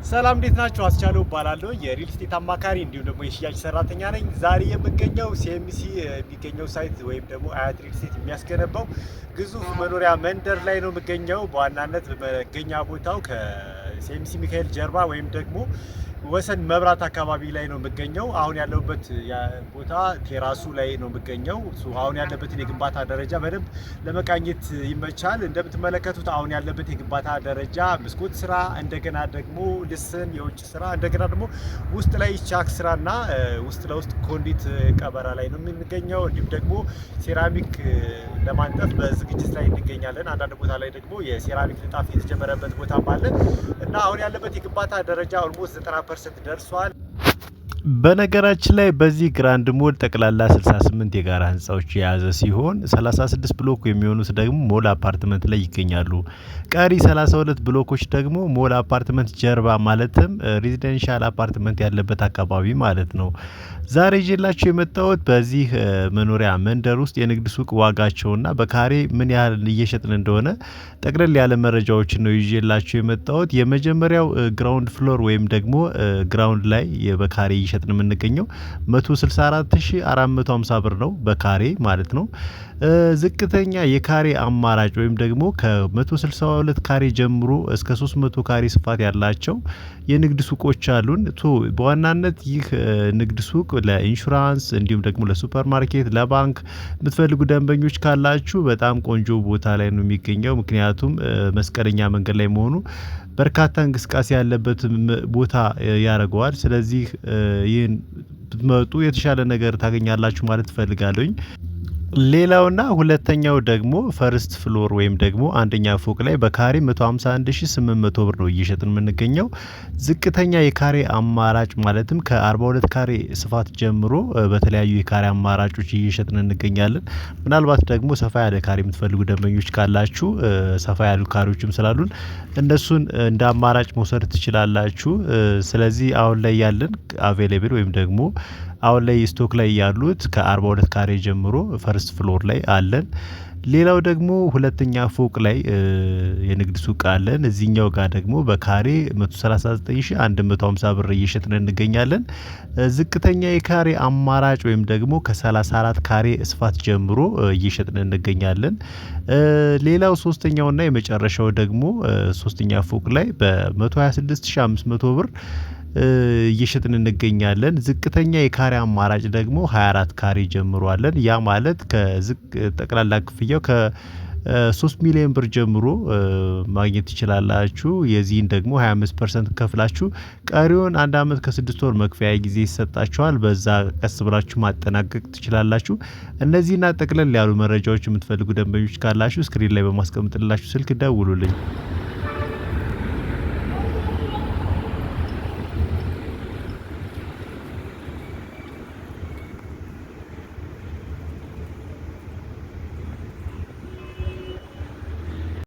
ሰላም እንዴት ናችሁ? አስቻለው እባላለሁ የሪል ስቴት አማካሪ እንዲሁም ደግሞ የሽያጭ ሰራተኛ ነኝ። ዛሬ የምገኘው ሲኤምሲ የሚገኘው ሳይት ወይም ደግሞ አያት ሪል ስቴት የሚያስገነባው ግዙፍ መኖሪያ መንደር ላይ ነው የምገኘው። በዋናነት መገኛ ቦታው ከሲኤምሲ ሚካኤል ጀርባ ወይም ደግሞ ወሰን መብራት አካባቢ ላይ ነው የምገኘው። አሁን ያለሁበት ቦታ ቴራሱ ላይ ነው የምገኘው። አሁን ያለበትን የግንባታ ደረጃ በደንብ ለመቃኘት ይመቻል። እንደምትመለከቱት አሁን ያለበት የግንባታ ደረጃ መስኮት ስራ፣ እንደገና ደግሞ ልስን የውጭ ስራ፣ እንደገና ደግሞ ውስጥ ላይ ቻክ ስራና ውስጥ ለውስጥ ኮንዲት ቀበራ ላይ ነው የምንገኘው። እንዲሁም ደግሞ ሴራሚክ ለማንጠፍ በዝግጅት ላይ እንገኛለን። አንዳንድ ቦታ ላይ ደግሞ የሴራሚክ ንጣፍ የተጀመረበት ቦታም አለ እና አሁን ያለበት የግንባታ ደረጃ ኦልሞስት 90% ደርሷል። በነገራችን ላይ በዚህ ግራንድ ሞል ጠቅላላ 68 የጋራ ህንጻዎች የያዘ ሲሆን 36 ብሎክ የሚሆኑት ደግሞ ሞል አፓርትመንት ላይ ይገኛሉ። ቀሪ 32 ብሎኮች ደግሞ ሞል አፓርትመንት ጀርባ ማለትም ሬዚደንሻል አፓርትመንት ያለበት አካባቢ ማለት ነው። ዛሬ ይዤላችሁ የመጣሁት በዚህ መኖሪያ መንደር ውስጥ የንግድ ሱቅ ዋጋቸውና በካሬ ምን ያህል እየሸጥን እንደሆነ ጠቅለል ያለ መረጃዎችን ነው ይዤላችሁ የመጣሁት። የመጀመሪያው ግራውንድ ፍሎር ወይም ደግሞ ግራውንድ ላይ በካሬ እየሸጥን የምንገኘው 164450 ብር ነው በካሬ ማለት ነው። ዝቅተኛ የካሬ አማራጭ ወይም ደግሞ ከ162 ካሬ ጀምሮ እስከ 300 ካሬ ስፋት ያላቸው የንግድ ሱቆች አሉን። በዋናነት ይህ ንግድ ሱቅ ለኢንሹራንስ እንዲሁም ደግሞ ለሱፐር ማርኬት፣ ለባንክ የምትፈልጉ ደንበኞች ካላችሁ በጣም ቆንጆ ቦታ ላይ ነው የሚገኘው። ምክንያቱም መስቀለኛ መንገድ ላይ መሆኑ በርካታ እንቅስቃሴ ያለበት ቦታ ያደርገዋል። ስለዚህ ይህን ብትመጡ የተሻለ ነገር ታገኛላችሁ ማለት እፈልጋለሁኝ። ሌላውና ሁለተኛው ደግሞ ፈርስት ፍሎር ወይም ደግሞ አንደኛ ፎቅ ላይ በካሬ 151800 ብር ነው እየሸጥን የምንገኘው። ዝቅተኛ የካሬ አማራጭ ማለትም ከ42 ካሬ ስፋት ጀምሮ በተለያዩ የካሬ አማራጮች እየሸጥን እንገኛለን። ምናልባት ደግሞ ሰፋ ያለ ካሬ የምትፈልጉ ደንበኞች ካላችሁ ሰፋ ያሉ ካሬዎችም ስላሉን እነሱን እንደ አማራጭ መውሰድ ትችላላችሁ። ስለዚህ አሁን ላይ ያለን አቬሌብል ወይም ደግሞ አሁን ላይ ስቶክ ላይ ያሉት ከ42 ካሬ ጀምሮ ፈርስት ፍሎር ላይ አለን። ሌላው ደግሞ ሁለተኛ ፎቅ ላይ የንግድ ሱቅ አለን። እዚህኛው ጋር ደግሞ በካሬ 139150 ብር እየሸጥን እንገኛለን። ዝቅተኛ የካሬ አማራጭ ወይም ደግሞ ከ34 ካሬ ስፋት ጀምሮ እየሸጥን እንገኛለን። ሌላው ሶስተኛውና የመጨረሻው ደግሞ ሶስተኛ ፎቅ ላይ በ126500 ብር እየሸጥን እንገኛለን። ዝቅተኛ የካሬ አማራጭ ደግሞ 24 ካሬ ጀምሯለን። ያ ማለት ጠቅላላ ክፍያው ከ3 ሚሊዮን ብር ጀምሮ ማግኘት ትችላላችሁ። የዚህን ደግሞ 25% ከፍላችሁ ቀሪውን 1 አመት ከ6 ወር መክፈያ ጊዜ ይሰጣችኋል። በዛ ቀስ ብላችሁ ማጠናቀቅ ትችላላችሁ። እነዚህና ጠቅለል ያሉ መረጃዎች የምትፈልጉ ደንበኞች ካላችሁ ስክሪን ላይ በማስቀምጥላችሁ ስልክ ደውሉልኝ።